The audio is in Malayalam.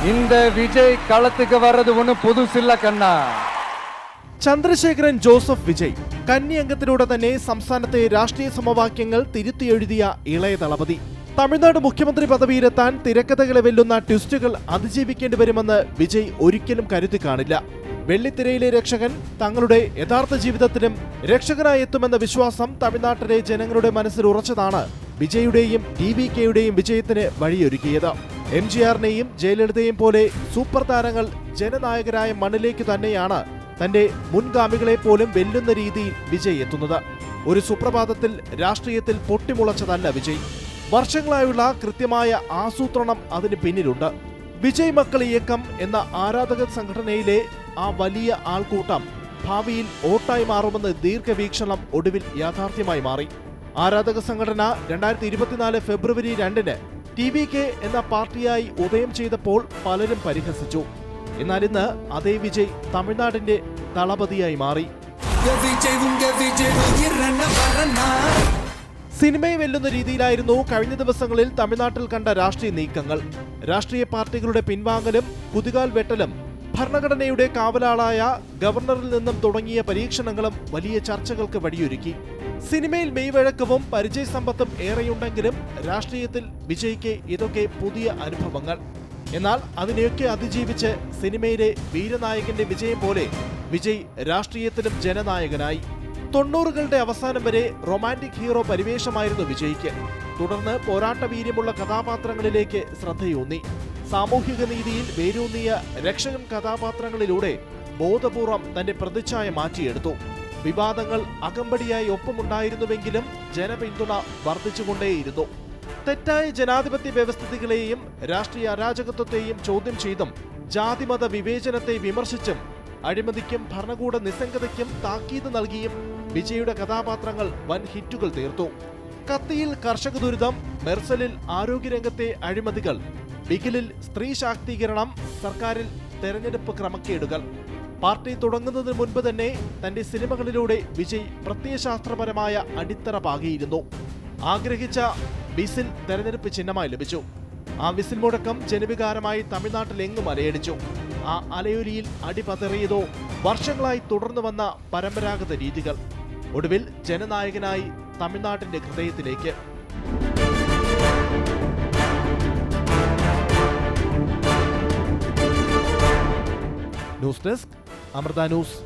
இந்த விஜய் களத்துக்கு வர்றது ஒன்றும் புதுசில்ல கண்ணா. ചന്ദ്രശേഖരൻ ജോസഫ് വിജയ് കന്നി അംഗത്തിലൂടെ തന്നെ സംസ്ഥാനത്തെ രാഷ്ട്രീയ സമവാക്യങ്ങൾ തിരുത്തിയെഴുതിയ ഇളയ ദളപതി. തമിഴ്നാട് മുഖ്യമന്ത്രി പദവിയിലെത്താൻ തിരക്കഥകളെ വെല്ലുന്ന ട്വിസ്റ്റുകൾ അതിജീവിക്കേണ്ടി വരുമെന്ന് വിജയ് ഒരിക്കലും കരുതി കാണില്ല. വെള്ളിത്തിരയിലെ രക്ഷകൻ തങ്ങളുടെ യഥാർത്ഥ ജീവിതത്തിലും രക്ഷകനായി എത്തുമെന്ന വിശ്വാസം തമിഴ്നാട്ടിലെ ജനങ്ങളുടെ മനസ്സിൽ ഉറച്ചതാണ് വിജയുടെയും DVKയുടെയും വിജയത്തിന് വഴിയൊരുക്കിയത്. MGRനെയും ജയലളിതയെയും പോലെ സൂപ്പർ താരങ്ങൾ ജനനായകരായ മണ്ണിലേക്ക് തന്നെയാണ് തന്റെ മുൻഗാമികളെ പോലും വെല്ലുന്ന രീതിയിൽ വിജയ് എത്തുന്നത്. ഒരു സുപ്രഭാതത്തിൽ രാഷ്ട്രീയത്തിൽ പൊട്ടിമുളച്ചതല്ല വിജയ്. വർഷങ്ങളായുള്ള കൃത്യമായ ആസൂത്രണം അതിന് പിന്നിലുണ്ട്. വിജയ് മക്കൾ ഇയക്കം എന്ന ആരാധക സംഘടനയിലെ ആ വലിയ ആൾക്കൂട്ടം ഭാവിയിൽ വോട്ടായി മാറുമെന്ന് ദീർഘവീക്ഷണം ഒടുവിൽ യാഥാർത്ഥ്യമായി മാറി. ആരാധക സംഘടന 2024 ഫെബ്രുവരി 2-ന് TVK എന്ന പാർട്ടിയായി ഉദയം ചെയ്തപ്പോൾ പലരും പരിഹസിച്ചു. എന്നാൽ ഇന്ന് അതേ വിജയ് തമിഴ്നാടിന്റെ ദളപതിയായി മാറി. സിനിമയെ വെല്ലുന്ന രീതിയിലായിരുന്നു കഴിഞ്ഞ ദിവസങ്ങളിൽ തമിഴ്നാട്ടിൽ കണ്ട രാഷ്ട്രീയ നീക്കങ്ങൾ. രാഷ്ട്രീയ പാർട്ടികളുടെ പിൻവാങ്ങലും കുതികാൽ വെട്ടലും ഭരണഘടനയുടെ കാവലാളായ ഗവർണറിൽ നിന്നും തുടങ്ങിയ പരീക്ഷണങ്ങളും വലിയ ചർച്ചകൾക്ക് വഴിയൊരുക്കി. സിനിമയിൽ മെയ്വഴക്കവും പരിചയസമ്പത്തും ഏറെയുണ്ടെങ്കിലും രാഷ്ട്രീയത്തിൽ വിജയ്ക്ക് ഇതൊക്കെ പുതിയ അനുഭവങ്ങൾ. എന്നാൽ അതിനെയൊക്കെ അതിജീവിച്ച് സിനിമയിലെ വീരനായകന്റെ വിജയം പോലെ വിജയ് രാഷ്ട്രീയത്തിലും ജനനായകനായി. 90കളുടെ അവസാനം വരെ റൊമാന്റിക് ഹീറോ പരിവേഷമായിരുന്നു വിജയ്ക്ക്. തുടർന്ന് പോരാട്ട വീര്യമുള്ള കഥാപാത്രങ്ങളിലേക്ക് ശ്രദ്ധയൂന്നി. സാമൂഹിക നീതിയിൽ വേരൂന്നിയ രക്ഷകൻ കഥാപാത്രങ്ങളിലൂടെ ബോധപൂർവം തന്റെ പ്രതിച്ഛായ മാറ്റിയെടുത്തു. വിവാദങ്ങൾ അകമ്പടിയായി ഒപ്പമുണ്ടായിരുന്നുവെങ്കിലും ജനപിന്തുണ വർദ്ധിച്ചുകൊണ്ടേയിരുന്നു. തെറ്റായ ജനാധിപത്യ വ്യവസ്ഥിതികളെയും രാഷ്ട്രീയ അരാജകത്വത്തെയും ചോദ്യം ചെയ്തും ജാതിമത വിവേചനത്തെ വിമർശിച്ചും അഴിമതിക്കും ഭരണകൂട നിസ്സംഗതയ്ക്കും താക്കീത് നൽകിയും വിജയുടെ കഥാപാത്രങ്ങൾ വൻ ഹിറ്റുകൾ തീർത്തു. കത്തിയിൽ കർഷക ദുരിതം, മെർസലിൽ ആരോഗ്യരംഗത്തെ അഴിമതികൾ, ബിഗിലിൽ സ്ത്രീ ശാക്തീകരണം, സർക്കാരിൽ തെരഞ്ഞെടുപ്പ് ക്രമക്കേടുകൾ. പാർട്ടി തുടങ്ങുന്നതിന് മുൻപ് തന്നെ തന്റെ സിനിമകളിലൂടെ വിജയ് പ്രത്യയശാസ്ത്രപരമായ അടിത്തറ പാകിയിരുന്നു. ആഗ്രഹിച്ച വിസിൽ തെരഞ്ഞെടുപ്പ് ചിഹ്നമായി ലഭിച്ചു. ആ വിസിൽ മുഴക്കം ജനവികാരമായി തമിഴ്നാട്ടിലെങ്ങും അലയടിച്ചു. ആ അലയൊലിയിൽ അടിപതറിയതോ വർഷങ്ങളായി തുടർന്നു വന്ന പരമ്പരാഗത രീതികൾ. ഒടുവിൽ ജനനായകനായി തമിഴ്നാട്ടിന്റെ ഹൃദയത്തിലേക്ക്. News desk, Amrita news.